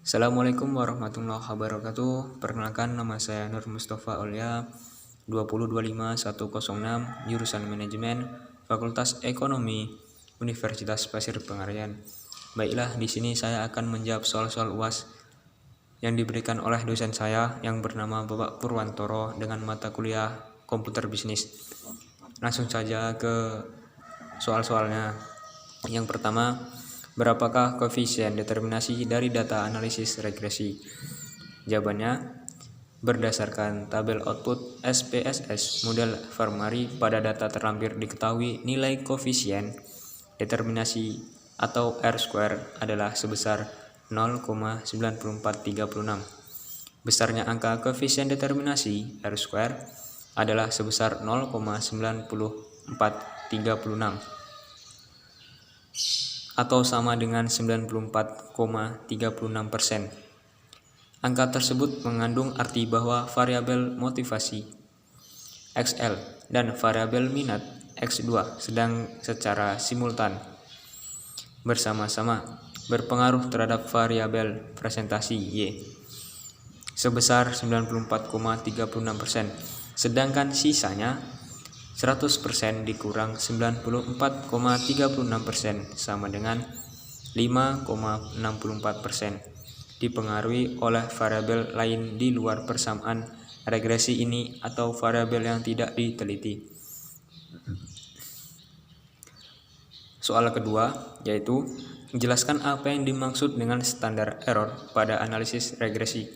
Assalamualaikum warahmatullahi wabarakatuh. Perkenalkan, nama saya Nur Mustafa Aulia, 2025106, jurusan Manajemen, Fakultas Ekonomi, Universitas Pasir Pengarayan. Baiklah, di sini saya akan menjawab soal-soal UAS yang diberikan oleh dosen saya yang bernama Bapak Purwantoro dengan mata kuliah Komputer Bisnis. Langsung saja ke soal-soalnya. Yang pertama, berapakah koefisien determinasi dari data analisis regresi? Jawabannya, berdasarkan tabel output SPSS model Fermari, pada data terlampir diketahui nilai koefisien determinasi atau R² adalah sebesar 0,9436. Besarnya angka koefisien determinasi R² adalah sebesar 0,9436 atau sama dengan 94,36%. Angka tersebut mengandung arti bahwa variabel motivasi XL dan variabel minat X2 sedang secara simultan bersama-sama berpengaruh terhadap variabel presentasi Y sebesar 94,36%, sedangkan sisanya 100% dikurang 94,36% sama dengan 5,64%, dipengaruhi oleh variabel lain di luar persamaan regresi ini atau variabel yang tidak diteliti. Soal kedua, yaitu jelaskan apa yang dimaksud dengan standar error pada analisis regresi.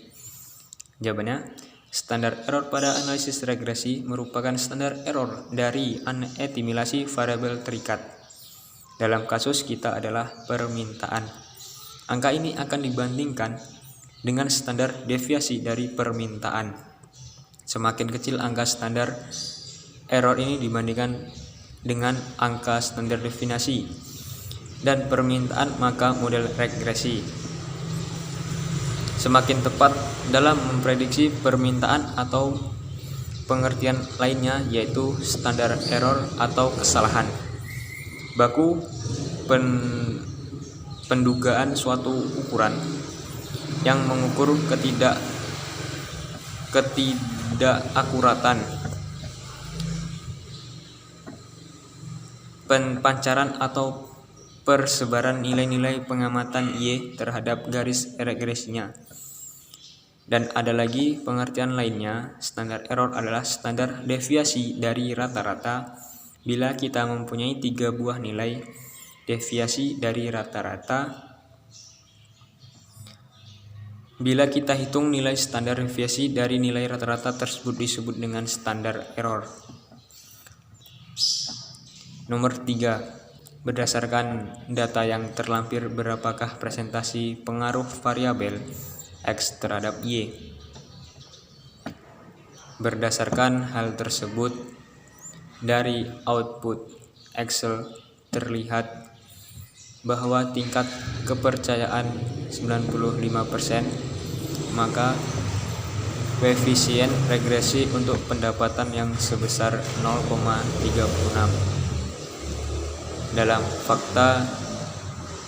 Jawabannya, standar error pada analisis regresi merupakan standar error dari anetimilasi variabel terikat. Dalam kasus kita adalah permintaan. Angka ini akan dibandingkan dengan standar deviasi dari permintaan. Semakin kecil angka standar error ini dibandingkan dengan angka standar deviasi dan permintaan, maka model regresi semakin tepat dalam memprediksi permintaan atau pengertian lainnya, yaitu standar error atau kesalahan baku pendugaan suatu ukuran yang mengukur ketidakakuratan pancaran atau persebaran nilai-nilai pengamatan Y terhadap garis regresinya. Dan ada lagi pengertian lainnya, standar error adalah standar deviasi dari rata-rata bila kita mempunyai 3 buah nilai deviasi dari rata-rata. Bila kita hitung nilai standar deviasi dari nilai rata-rata tersebut disebut dengan standar error. Nomor 3. Berdasarkan data yang terlampir, berapakah presentasi pengaruh variabel X terhadap Y? Berdasarkan hal tersebut, dari output Excel terlihat bahwa tingkat kepercayaan 95%, maka koefisien regresi untuk pendapatan yang sebesar 0,36 dalam fakta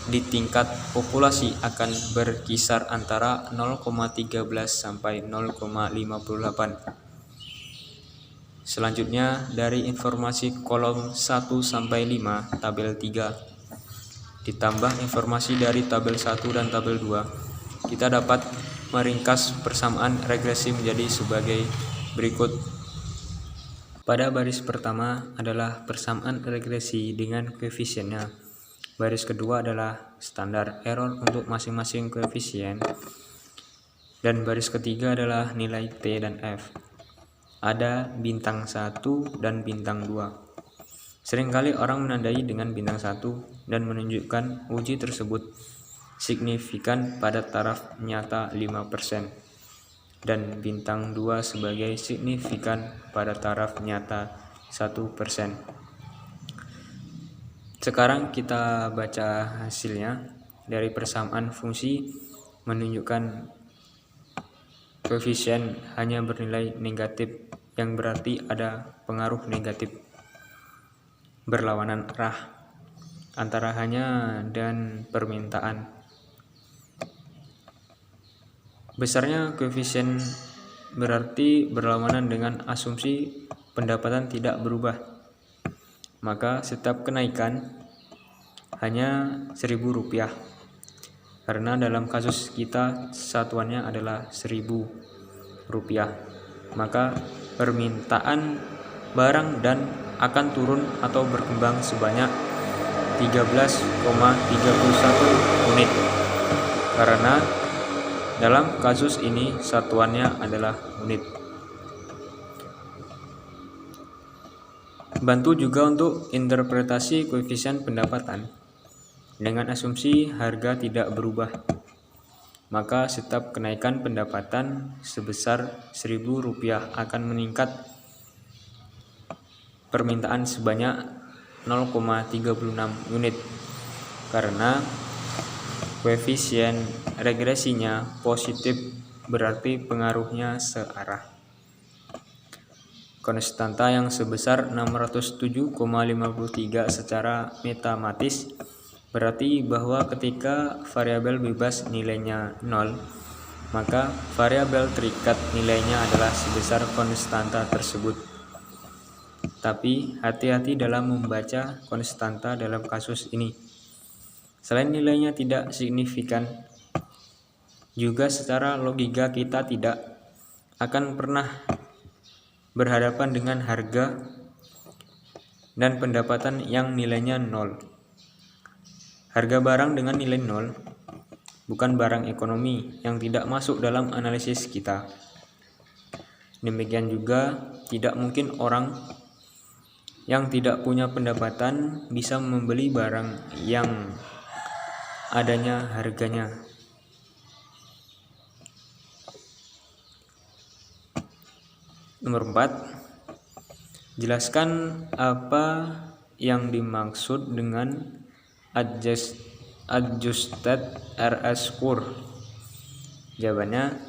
di tingkat populasi akan berkisar antara 0,13 sampai 0,58. Selanjutnya, dari informasi kolom 1 sampai 5 tabel 3 ditambah informasi dari tabel 1 dan tabel 2, kita dapat meringkas persamaan regresi menjadi sebagai berikut. Pada baris pertama adalah persamaan regresi dengan koefisiennya. Baris kedua adalah standar error untuk masing-masing koefisien. Dan baris ketiga adalah nilai T dan F. Ada bintang 1 dan bintang 2. Seringkali orang menandai dengan bintang 1 dan menunjukkan uji tersebut signifikan pada taraf nyata 5%, dan bintang 2 sebagai signifikan pada taraf nyata 1%. Sekarang kita baca hasilnya. Dari persamaan fungsi menunjukkan koefisien hanya bernilai negatif, yang berarti ada pengaruh negatif berlawanan arah antara hanya dan permintaan. Besarnya koefisien berarti berlawanan dengan asumsi pendapatan tidak berubah. Maka setiap kenaikan hanya Rp1.000, karena dalam kasus kita satuannya adalah Rp1.000. Maka permintaan barang dan akan turun atau berkembang sebanyak 13,31 unit, karena dalam kasus ini satuannya adalah unit. Bantu juga untuk interpretasi koefisien pendapatan dengan asumsi harga tidak berubah. Maka setiap kenaikan pendapatan sebesar Rp1.000 akan meningkat permintaan sebanyak 0,36 unit, karena koefisien regresinya positif, berarti pengaruhnya searah. Konstanta yang sebesar 607,53 secara matematis berarti bahwa ketika variabel bebas nilainya 0, maka variabel terikat nilainya adalah sebesar konstanta tersebut. Tapi hati-hati dalam membaca konstanta dalam kasus ini. Selain nilainya tidak signifikan, juga secara logika kita tidak akan pernah berhadapan dengan harga dan pendapatan yang nilainya 0. Harga barang dengan nilai 0 bukan barang ekonomi yang tidak masuk dalam analisis kita. Demikian juga tidak mungkin orang yang tidak punya pendapatan bisa membeli barang yang adanya harganya. Nomor 4. Jelaskan apa yang dimaksud dengan adjusted RS score. Jawabannya,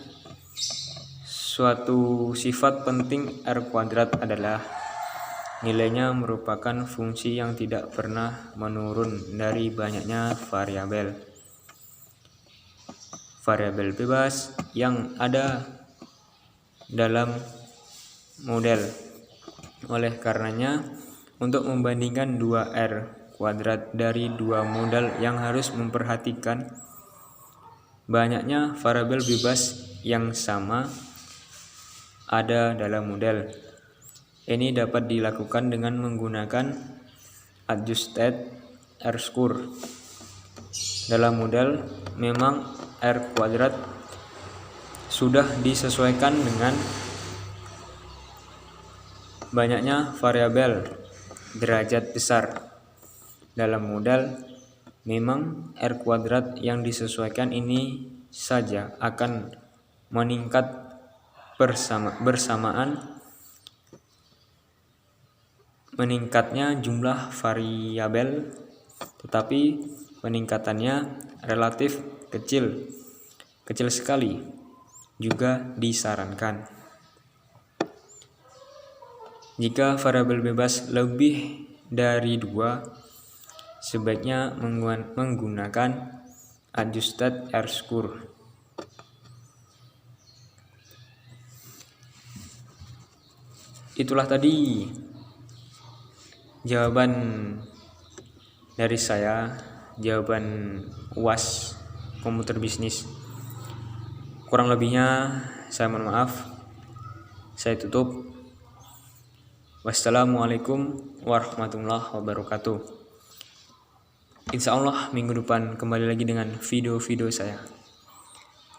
suatu sifat penting R kuadrat adalah nilainya merupakan fungsi yang tidak pernah menurun dari banyaknya variabel. Variabel bebas yang ada dalam model. Oleh karenanya, untuk membandingkan 2R kuadrat dari dua model yang harus memperhatikan banyaknya variabel bebas yang sama ada dalam model. Ini dapat dilakukan dengan menggunakan adjusted R score. Dalam model memang R kuadrat sudah disesuaikan dengan banyaknya variabel derajat besar. Dalam model memang R kuadrat yang disesuaikan ini saja akan meningkat bersamaan meningkatnya jumlah variabel, tetapi peningkatannya relatif kecil sekali juga disarankan. Jika variabel bebas lebih dari 2, sebaiknya menggunakan adjusted R score. Itulah tadi jawaban dari saya, jawaban UAS komputer bisnis. Kurang lebihnya saya mohon maaf. Saya tutup. Wassalamualaikum warahmatullahi wabarakatuh. Insya Allah minggu depan kembali lagi dengan video-video saya.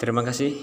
Terima kasih.